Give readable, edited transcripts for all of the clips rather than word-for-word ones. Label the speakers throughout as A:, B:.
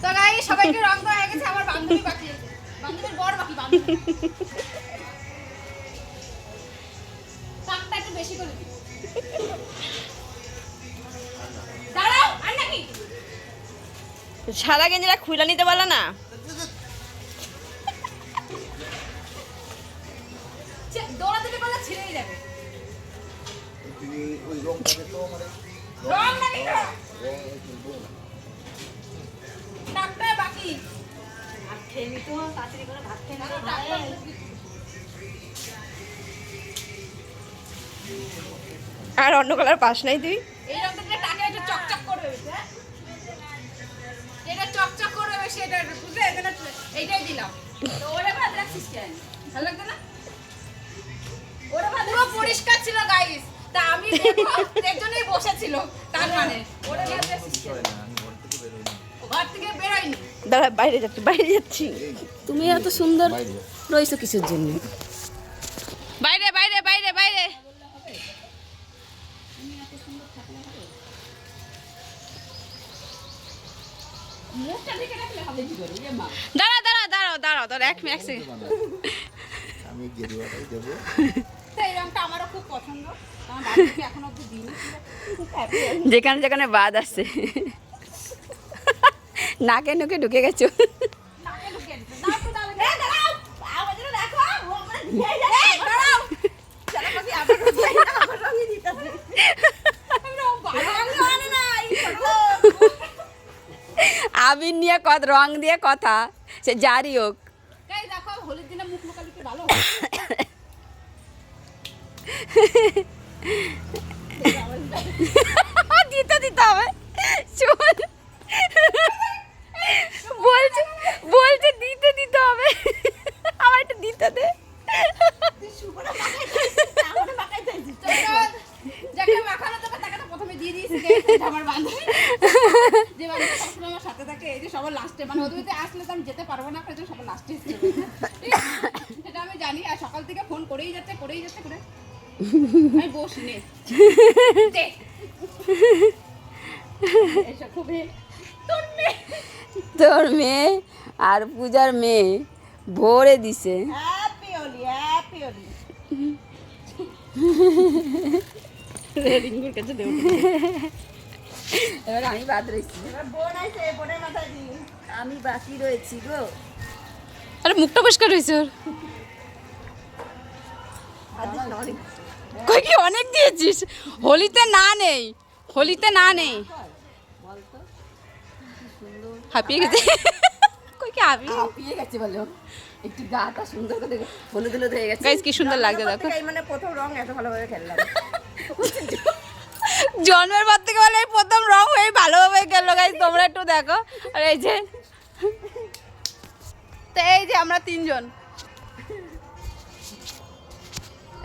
A: তো গাইস সবাইকে রং করা হয়ে গেছে, আমার বান্ধবী বাকি আছে, বান্ধবীর বর বাকি, বান্ধবী পাকটা একটু বেশি করে দিই। দাঁড়াও আর নাকি
B: সাদা গেঞ্জিটা খুলে নিতে পারলো না।
A: দৌড়া দিতে পারলে ছিঁড়েই যাবে।
C: তুমি ওই রংটাকে তো মানে
A: রং নাকি পাকটা বাকি।
B: আর খেয়ে নিতে হবে, তাড়াতাড়ি করে ভাত খেয়ে নিতে হবে। আর অন্য কালার পাস নাই তুই?
A: এই রংটা টাকে একটু চকচক করবে বেশি, হ্যাঁ এটা চকচক করবে বেশি, এটা বুঝলে এখানে এইটাই দিলাম। তো ওরে ভাত রাখছিস কেন, ভালো লাগবে না? ওরে ভাত পুরো পরিষ্কার ছিল গাইস, তা আমি দেখো এর জন্যই বসেছিল, তার মানে ওরে ভাত রাখছিস কেন? ঘর থেকে বেরোয়নি।
B: দাঁড়া, বাইরে যাচ্ছি, বাইরে যাচ্ছি। তুমি এত সুন্দর
C: বাইরে
B: রয়েছো কিসের জন্য? বাইরে বাইরে বাইরে বাইরে।
A: মুখটা ঢেকে রাখলে হবে কি করে রে মা?
B: দাঁড়া দাঁড়া দাঁড়াও দাঁড়াও দাঁড়া, এক মিনিট
C: আমি গেরুয়াটাই দেবো।
A: তো এই রংটা আমারও খুব পছন্দ, আমার বাড়িতে এখন অবধি দিইনি।
B: যেখানে যেখানে বাদ আসছে নাকে নুকে ঢুকে গেছো।
A: নাকে ঢুকিয়ে দিতে। দাও তো, দাও। এই দাঁড়াও, আমাদের দেখো, ও আমরা দিয়ে যাচ্ছে। এই দাঁড়াও, চলো পাখি আবার দিয়ে না, আবার রঙে দিতেছে। আমরা বাড়ানো আনে না, এই ছোট
B: আবির নিয়ে কত রং দিয়ে কথা, সে জারি হোক।
A: এই দেখো হোলির দিনে মুখ লুকালে কি ভালো?
B: দিতে দিতে হবে, চল। বলছে বলছে দিতে দিতে হবে, আমার একটু দিতে দে।
A: তুই শুকনো মাখাই দিছিস, যাকে মাখানো তোকে তাকে তো প্রথমে দিয়ে দিয়েছি। এটা আমার বান্ধবী, যে বান্ধবী সবসময় আমার সাথে থাকে, এই যে সবার লাস্টে, মানে ওদের আসলে তো আমি যেতে পারবো না, এই সবার লাস্টে সেটা আমি জানি। আর সকাল থেকে ফোন করেই যাচ্ছে করে আমি বস নে দে। এসব খুবই তোর মেয়ে,
B: তোর মেয়ে আর পূজার মেয়ে ভরে দিছে।
A: Happy Holi, happy Holi.
B: রিঙ্গুর কাছে দেব। এবার আমি বাদ রয়েছি,
A: বোন আইছে, বোনের মাথায় দিই।
B: আমি বাকি রয়েছি গো। আরে মুখটা পরিষ্কার হয়েছে ওর। কই কি অনেক দিয়েছিস? হোলিতে না নেই, হোলিতে না নেই। হাঁপিয়ে গেছে। কই কি
A: হাঁপিয়ে গেছে বলো, একটু গাটা সুন্দর করে দেখো,
B: হলুদ হলুদ হয়ে গেছে। গাইস কি সুন্দর লাগছে দেখো।
A: এই মানে প্রথম রং এত ভালোভাবে খেললাম।
B: জন্মের পর থেকে বলে এই প্রথম রং হয়ে ভালোভাবে গেল। গাইস তোমরা একটু দেখো। আর এই যে, তো এই যে আমরা তিনজন,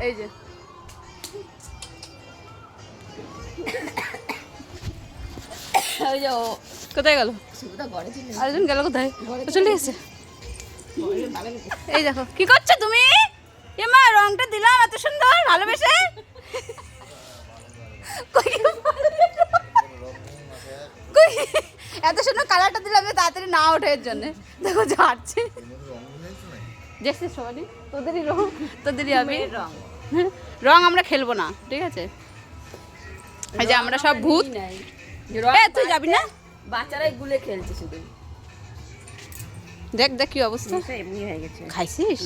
B: এই যে ওই যে ও কোথায় গেল? আরেকজন গেল কোথায়? ও চলে গেছে। এই দেখো কি করছো তুমি? এ মা রংটা দিলাম এত সুন্দর ভালোবেসে। এত সুন্দর কালারটা দিলাম যে তাড়াতাড়ি না ওঠে, এর জন্য দেখো ঝাড়ছে। দেখছিস সবাই তোদেরই রং, তোদেরই আমি রং। রং আমরা খেলবো না, ঠিক আছে? এই যে আমরা সব ভূত। তুই যাবি না?
A: বাচ্চারাই গুলে খেলছে শুধু।
B: দেখ দেখ কি অবস্থা,
A: এমনি হয়ে গেছে।
B: খাইছিস?